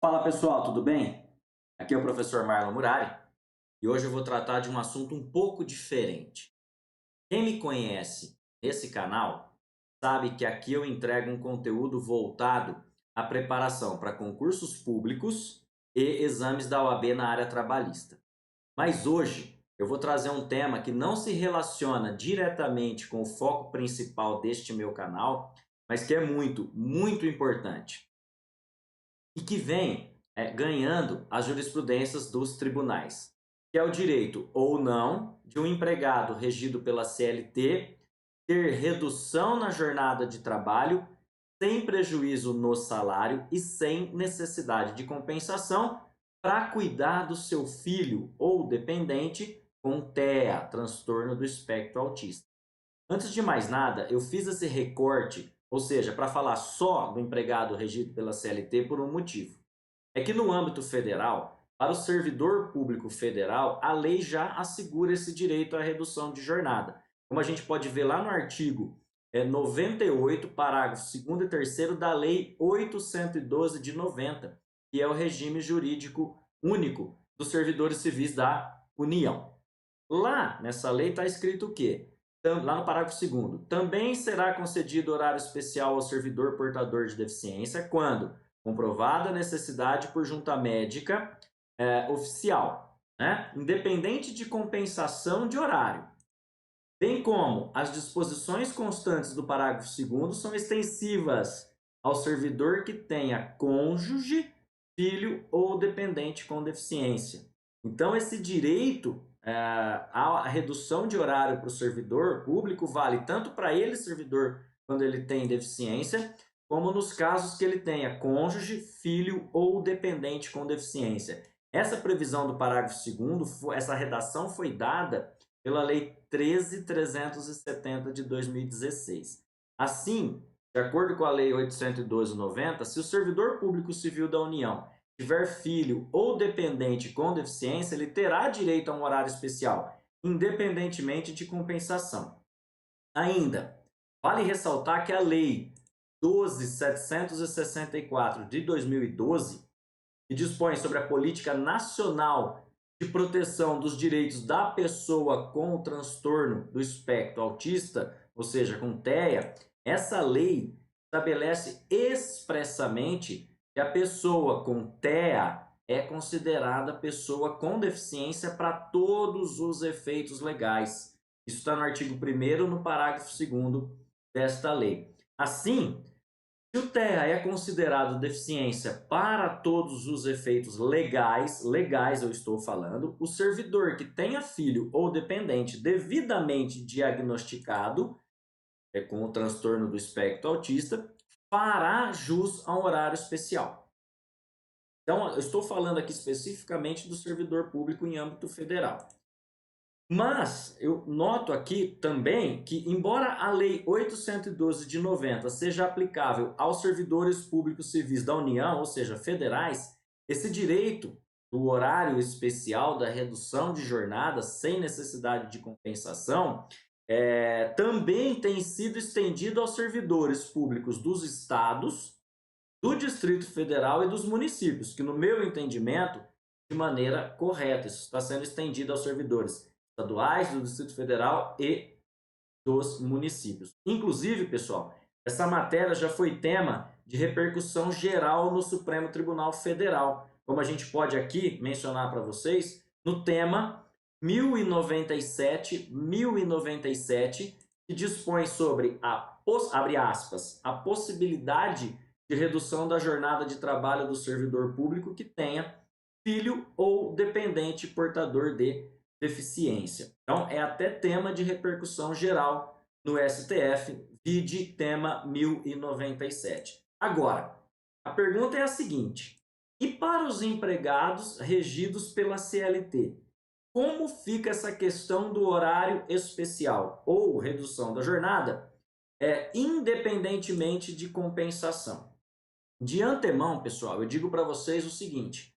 Fala pessoal, tudo bem? Aqui é o professor Marlon Murari e hoje eu vou tratar de um assunto um pouco diferente. Quem me conhece nesse canal sabe que aqui eu entrego um conteúdo voltado à preparação para concursos públicos e exames da OAB na área trabalhista. Mas hoje eu vou trazer um tema que não se relaciona diretamente com o foco principal deste meu canal, mas que é muito, muito importante e que vem ganhando as jurisprudências dos tribunais, que é o direito ou não de um empregado regido pela CLT ter redução na jornada de trabalho sem prejuízo no salário e sem necessidade de compensação para cuidar do seu filho ou dependente com TEA, transtorno do espectro autista. Antes de mais nada, eu fiz esse recorte, ou seja, para falar só do empregado regido pela CLT por um motivo. É que no âmbito federal, para o servidor público federal, a lei já assegura esse direito à redução de jornada. Como a gente pode ver lá no artigo 98, parágrafos 2º e 3º da Lei 812 de 90, que é o regime jurídico único dos servidores civis da União. Lá nessa lei está escrito o quê? Lá no parágrafo 2º, também será concedido horário especial ao servidor portador de deficiência quando comprovada a necessidade por junta médica oficial, né? Independente de compensação de horário, bem como as disposições constantes do parágrafo 2º são extensivas ao servidor que tenha cônjuge, filho ou dependente com deficiência. Então, esse direito a redução de horário para o servidor público vale tanto para ele, servidor, quando ele tem deficiência, como nos casos que ele tenha cônjuge, filho ou dependente com deficiência. Essa previsão do parágrafo 2º, essa redação foi dada pela Lei 13.370 de 2016. Assim, de acordo com a Lei 812/90, se o servidor público civil da União tiver filho ou dependente com deficiência, ele terá direito a um horário especial, independentemente de compensação. Ainda, vale ressaltar que a Lei 12.764 de 2012, que dispõe sobre a Política Nacional de Proteção dos Direitos da Pessoa com o Transtorno do Espectro Autista, ou seja, com TEA, essa lei estabelece expressamente que a pessoa com TEA é considerada pessoa com deficiência para todos os efeitos legais. Isso está no artigo 1º, no parágrafo 2º desta lei. Assim, se o TEA é considerado deficiência para todos os efeitos legais eu estou falando, o servidor que tenha filho ou dependente devidamente diagnosticado com o transtorno do espectro autista, fará jus a um horário especial. Então, eu estou falando aqui especificamente do servidor público em âmbito federal. Mas eu noto aqui também que, embora a Lei 812 de 90 seja aplicável aos servidores públicos civis da União, ou seja, federais, esse direito do horário especial da redução de jornada sem necessidade de compensação também tem sido estendido aos servidores públicos dos estados, do Distrito Federal e dos municípios, que no meu entendimento, de maneira correta, isso está sendo estendido aos servidores estaduais, do Distrito Federal e dos municípios. Inclusive, pessoal, essa matéria já foi tema de repercussão geral no Supremo Tribunal Federal, como a gente pode aqui mencionar para vocês, no tema 1097, que dispõe sobre abre aspas, a possibilidade de redução da jornada de trabalho do servidor público que tenha filho ou dependente portador de deficiência. Então, é até tema de repercussão geral no STF, vide tema 1097. Agora, a pergunta é a seguinte: e para os empregados regidos pela CLT? Como fica essa questão do horário especial ou redução da jornada, independentemente de compensação? De antemão, pessoal, eu digo para vocês o seguinte: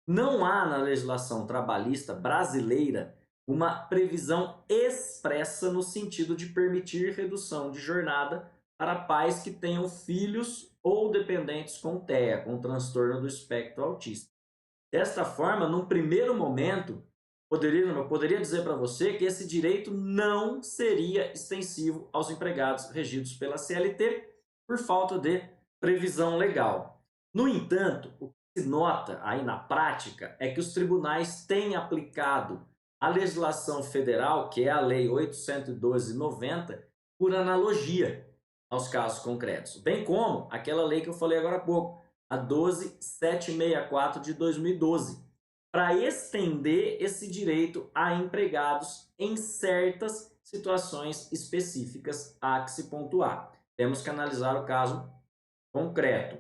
não há na legislação trabalhista brasileira uma previsão expressa no sentido de permitir redução de jornada para pais que tenham filhos ou dependentes com TEA, com transtorno do espectro autista. Desta forma, num primeiro momento, eu poderia dizer para você que esse direito não seria extensivo aos empregados regidos pela CLT por falta de previsão legal. No entanto, o que se nota aí na prática é que os tribunais têm aplicado a legislação federal, que é a Lei 812/90, por analogia aos casos concretos, bem como aquela lei que eu falei agora há pouco, a 12764 de 2012, para estender esse direito a empregados em certas situações específicas a que se pontuar. Temos que analisar o caso concreto.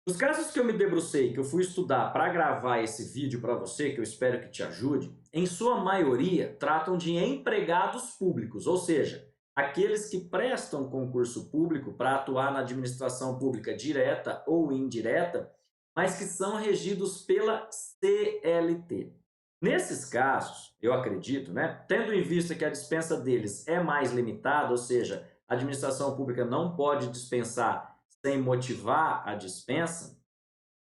Os casos que eu me debrucei, que eu fui estudar para gravar esse vídeo para você, que eu espero que te ajude, em sua maioria tratam de empregados públicos, ou seja, aqueles que prestam concurso público para atuar na administração pública direta ou indireta, mas que são regidos pela CLT. Nesses casos, eu acredito, tendo em vista que a dispensa deles é mais limitada, ou seja, a administração pública não pode dispensar sem motivar a dispensa,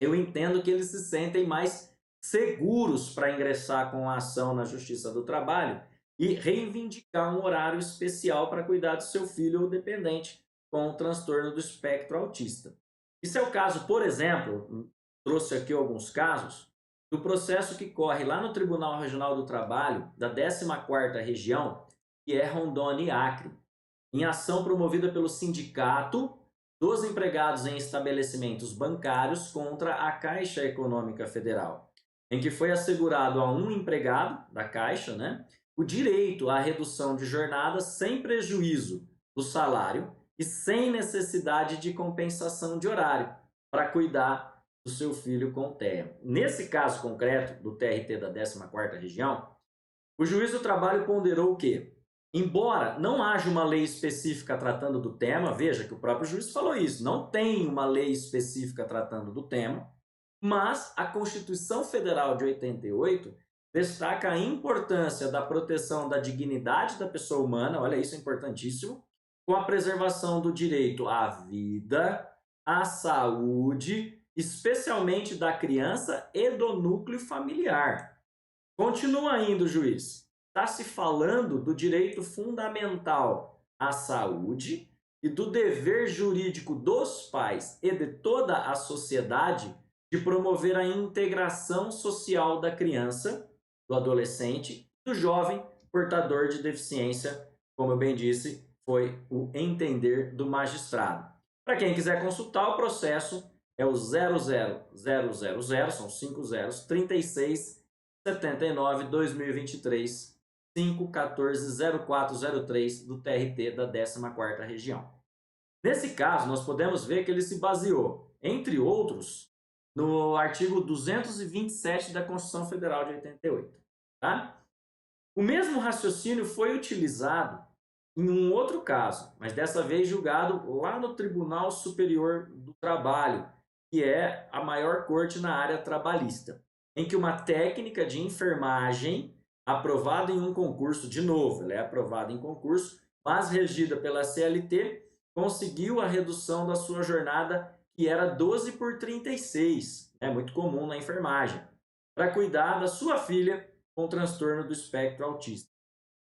eu entendo que eles se sentem mais seguros para ingressar com a ação na Justiça do Trabalho e reivindicar um horário especial para cuidar do seu filho ou dependente com o transtorno do espectro autista. Isso é o caso, por exemplo, trouxe aqui alguns casos, do processo que corre lá no Tribunal Regional do Trabalho da 14ª Região, que é Rondônia e Acre, em ação promovida pelo Sindicato dos Empregados em Estabelecimentos Bancários contra a Caixa Econômica Federal, em que foi assegurado a um empregado da Caixa, o direito à redução de jornada sem prejuízo do salário e sem necessidade de compensação de horário para cuidar do seu filho com TEA. Nesse caso concreto do TRT da 14ª Região, o juiz do trabalho ponderou o quê? Embora não haja uma lei específica tratando do tema, veja que o próprio juiz falou isso, não tem uma lei específica tratando do tema, mas a Constituição Federal de 88 destaca a importância da proteção da dignidade da pessoa humana, olha isso é importantíssimo, com a preservação do direito à vida, à saúde, especialmente da criança e do núcleo familiar. Continua ainda o juiz. Está se falando do direito fundamental à saúde e do dever jurídico dos pais e de toda a sociedade de promover a integração social da criança, do adolescente e do jovem portador de deficiência, como eu bem disse, foi o entender do magistrado. Para quem quiser consultar, o processo é o 00000, são 5 zeros, 36 79 2023 5140403 do TRT da 14ª Região. Nesse caso, nós podemos ver que ele se baseou, entre outros, no artigo 227 da Constituição Federal de 88. Tá? O mesmo raciocínio foi utilizado em um outro caso, mas dessa vez julgado lá no Tribunal Superior do Trabalho, que é a maior corte na área trabalhista, em que uma técnica de enfermagem aprovada em um concurso, de novo, ela é aprovada em concurso, mas regida pela CLT, conseguiu a redução da sua jornada, que era 12/36, muito comum na enfermagem, para cuidar da sua filha com transtorno do espectro autista.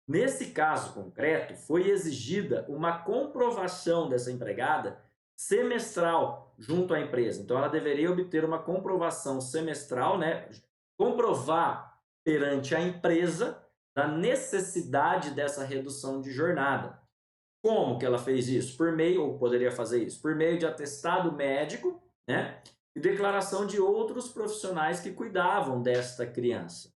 Nesse caso concreto, foi exigida uma comprovação dessa empregada semestral junto à empresa. Então, ela deveria obter uma comprovação semestral, comprovar perante a empresa da necessidade dessa redução de jornada. Como que ela fez isso? Por meio, ou poderia fazer isso, por meio de atestado médico, e declaração de outros profissionais que cuidavam desta criança.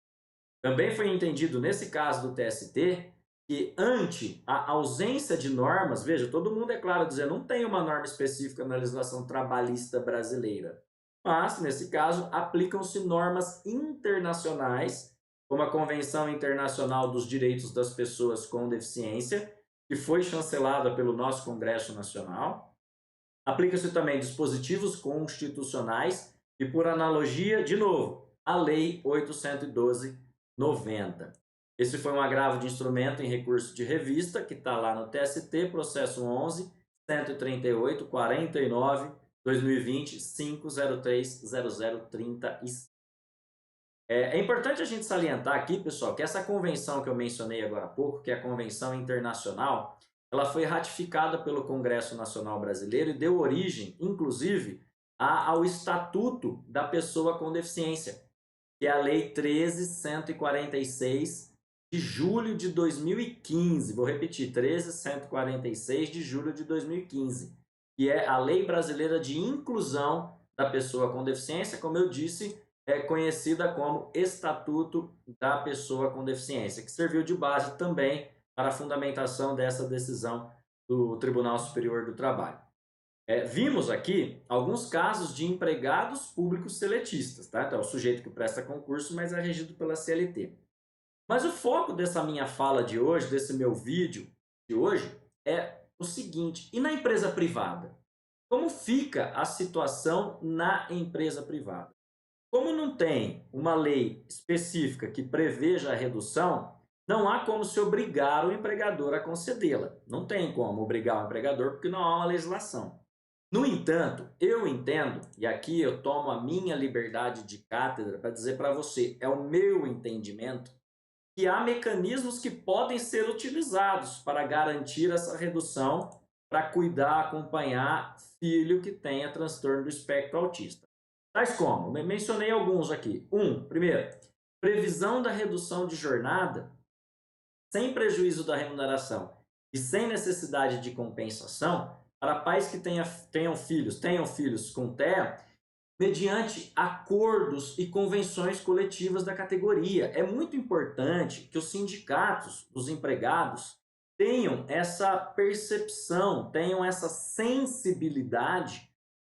Também foi entendido nesse caso do TST que ante a ausência de normas, veja, todo mundo é claro dizer, não tem uma norma específica na legislação trabalhista brasileira, mas nesse caso aplicam-se normas internacionais, como a Convenção Internacional dos Direitos das Pessoas com Deficiência, que foi chancelada pelo nosso Congresso Nacional. Aplica-se também dispositivos constitucionais e, por analogia, de novo, a Lei 812/90. Esse foi um agravo de instrumento em recurso de revista, que está lá no TST, processo 11, 138, 49, 2020, 5030035. É importante a gente salientar aqui, pessoal, que essa convenção que eu mencionei agora há pouco, que é a Convenção Internacional, ela foi ratificada pelo Congresso Nacional Brasileiro e deu origem, inclusive, ao Estatuto da Pessoa com Deficiência, que é a Lei 13.146 de julho de 2015. Vou repetir, 13.146 de julho de 2015, que é a Lei Brasileira de Inclusão da Pessoa com Deficiência, como eu disse, é conhecida como Estatuto da Pessoa com Deficiência, que serviu de base também para a fundamentação dessa decisão do Tribunal Superior do Trabalho. Vimos aqui alguns casos de empregados públicos seletistas, tá? Então, é o sujeito que presta concurso, mas é regido pela CLT. Mas o foco dessa minha fala de hoje, desse meu vídeo de hoje, é o seguinte: e na empresa privada? Como fica a situação na empresa privada? Como não tem uma lei específica que preveja a redução, não há como se obrigar o empregador a concedê-la. Não tem como obrigar o empregador porque não há uma legislação. No entanto, eu entendo, e aqui eu tomo a minha liberdade de cátedra para dizer para você, é o meu entendimento, que há mecanismos que podem ser utilizados para garantir essa redução, para cuidar, acompanhar filho que tenha transtorno do espectro autista. Tais como, mencionei alguns aqui. Primeiro, previsão da redução de jornada sem prejuízo da remuneração e sem necessidade de compensação para pais que tenham filhos com TEA, mediante acordos e convenções coletivas da categoria. É muito importante que os sindicatos dos empregados tenham essa percepção, tenham essa sensibilidade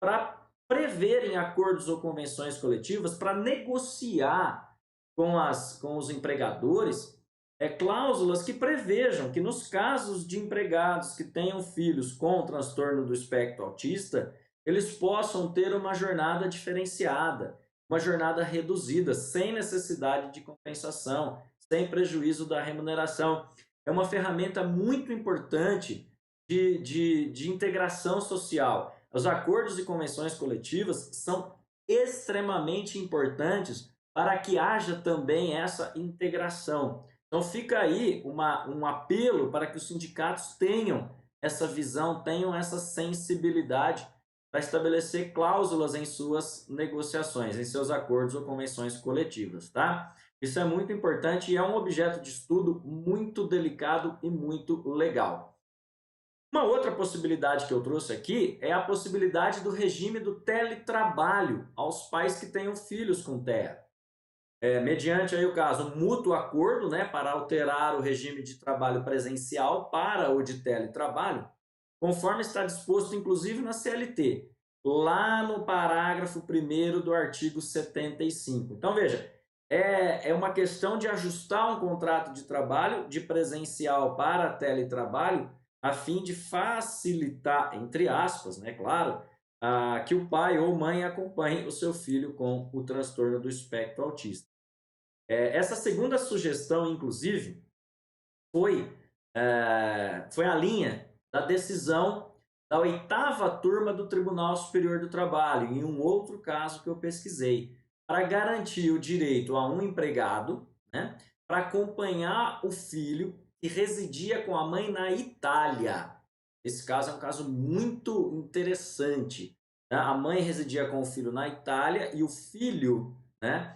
para preverem acordos ou convenções coletivas para negociar com os empregadores cláusulas que prevejam que nos casos de empregados que tenham filhos com transtorno do espectro autista, eles possam ter uma jornada diferenciada, uma jornada reduzida, sem necessidade de compensação, sem prejuízo da remuneração. É uma ferramenta muito importante de integração social. Os acordos e convenções coletivas são extremamente importantes para que haja também essa integração. Então fica aí um apelo para que os sindicatos tenham essa visão, tenham essa sensibilidade para estabelecer cláusulas em suas negociações, em seus acordos ou convenções coletivas, tá? Isso é muito importante e é um objeto de estudo muito delicado e muito legal. Uma outra possibilidade que eu trouxe aqui é a possibilidade do regime do teletrabalho aos pais que tenham filhos com TEA. Mediante aí o caso, mútuo acordo, né, para alterar o regime de trabalho presencial para o de teletrabalho, conforme está disposto inclusive na CLT, lá no parágrafo 1º do artigo 75. Então veja, é uma questão de ajustar um contrato de trabalho de presencial para teletrabalho, a fim de facilitar, entre aspas, né, claro, que o pai ou mãe acompanhe o seu filho com o transtorno do espectro autista. Essa segunda sugestão, inclusive, foi a linha da decisão da 8ª turma do Tribunal Superior do Trabalho, em um outro caso que eu pesquisei, para garantir o direito a um empregado, né, para acompanhar o filho que residia com a mãe na Itália. Esse caso é um caso muito interessante, né? A mãe residia com o filho na Itália e o filho, né,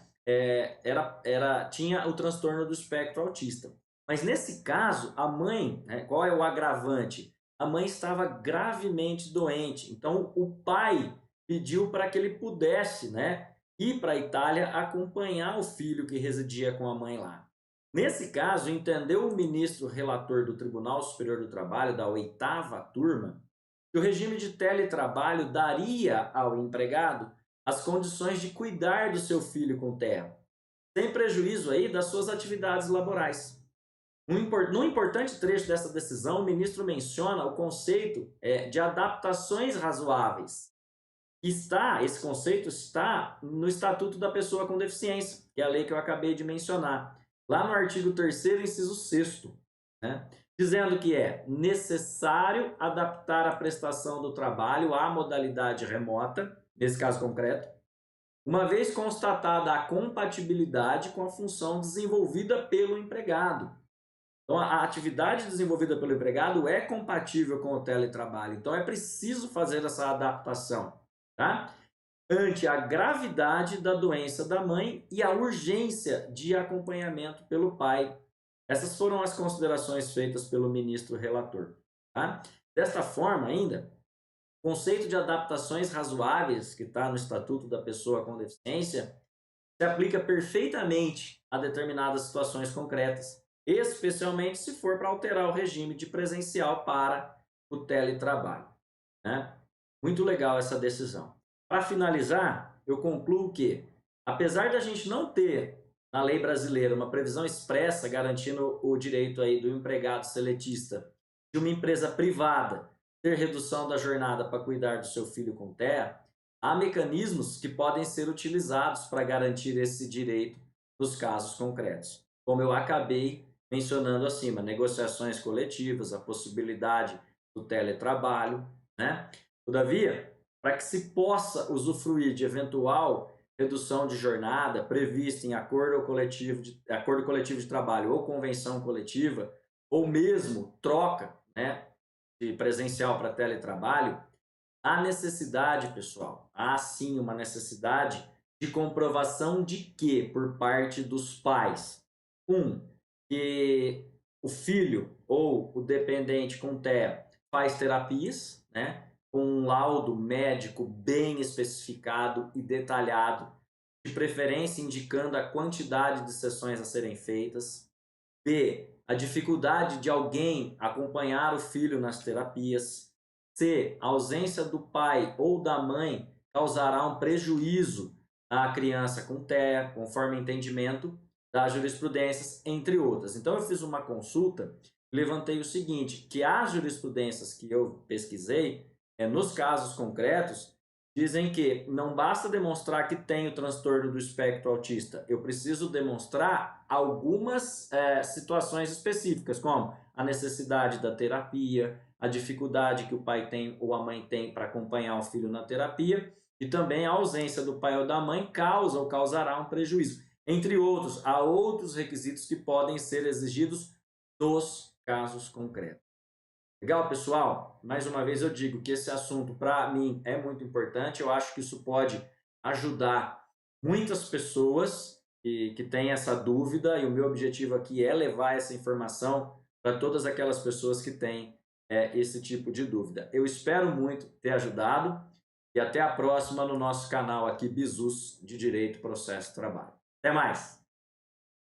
tinha o transtorno do espectro autista. Mas nesse caso, a mãe, né, qual é o agravante? A mãe estava gravemente doente, então o pai pediu para que ele pudesse, né, ir para a Itália acompanhar o filho que residia com a mãe lá. Nesse caso, entendeu o ministro relator do Tribunal Superior do Trabalho, da 8ª turma, que o regime de teletrabalho daria ao empregado as condições de cuidar do seu filho com TEA, sem prejuízo aí das suas atividades laborais. No importante trecho dessa decisão, o ministro menciona o conceito de adaptações razoáveis. Esse conceito está no Estatuto da Pessoa com Deficiência, que é a lei que eu acabei de mencionar, lá no artigo 3º, inciso 6º, né? dizendo que é necessário adaptar a prestação do trabalho à modalidade remota, nesse caso concreto, uma vez constatada a compatibilidade com a função desenvolvida pelo empregado. Então, a atividade desenvolvida pelo empregado é compatível com o teletrabalho, então é preciso fazer essa adaptação, tá? Ante a gravidade da doença da mãe e a urgência de acompanhamento pelo pai. Essas foram as considerações feitas pelo ministro relator. Tá? Desta forma, ainda, o conceito de adaptações razoáveis, que está no Estatuto da Pessoa com Deficiência, se aplica perfeitamente a determinadas situações concretas, especialmente se for para alterar o regime de presencial para o teletrabalho. Né? Muito legal essa decisão. Para finalizar, eu concluo que, apesar da gente não ter na lei brasileira uma previsão expressa garantindo o direito aí do empregado seletista de uma empresa privada ter redução da jornada para cuidar do seu filho com TEA, há mecanismos que podem ser utilizados para garantir esse direito nos casos concretos. Como eu acabei mencionando acima, negociações coletivas, a possibilidade do teletrabalho, né? Todavia, para que se possa usufruir de eventual redução de jornada prevista em acordo coletivo de trabalho ou convenção coletiva, ou mesmo troca, né, de presencial para teletrabalho, há necessidade, pessoal, há sim uma necessidade de comprovação de que, por parte dos pais, que o filho ou o dependente com TEA faz terapias, né, com um laudo médico bem especificado e detalhado, de preferência indicando a quantidade de sessões a serem feitas. B, a dificuldade de alguém acompanhar o filho nas terapias. C, a ausência do pai ou da mãe causará um prejuízo à criança com TEA, conforme entendimento das jurisprudências, entre outras. Então, eu fiz uma consulta e levantei o seguinte, que as jurisprudências que eu pesquisei, nos casos concretos, dizem que não basta demonstrar que tem o transtorno do espectro autista, eu preciso demonstrar algumas situações específicas, como a necessidade da terapia, a dificuldade que o pai tem ou a mãe tem para acompanhar o filho na terapia, e também a ausência do pai ou da mãe causa ou causará um prejuízo. Entre outros, há outros requisitos que podem ser exigidos nos casos concretos. Legal, pessoal? Mais uma vez eu digo que esse assunto, para mim, é muito importante. Eu acho que isso pode ajudar muitas pessoas que têm essa dúvida, e o meu objetivo aqui é levar essa informação para todas aquelas pessoas que têm esse tipo de dúvida. Eu espero muito ter ajudado e até a próxima no nosso canal aqui, Bizus de Direito, Processo e Trabalho. Até mais!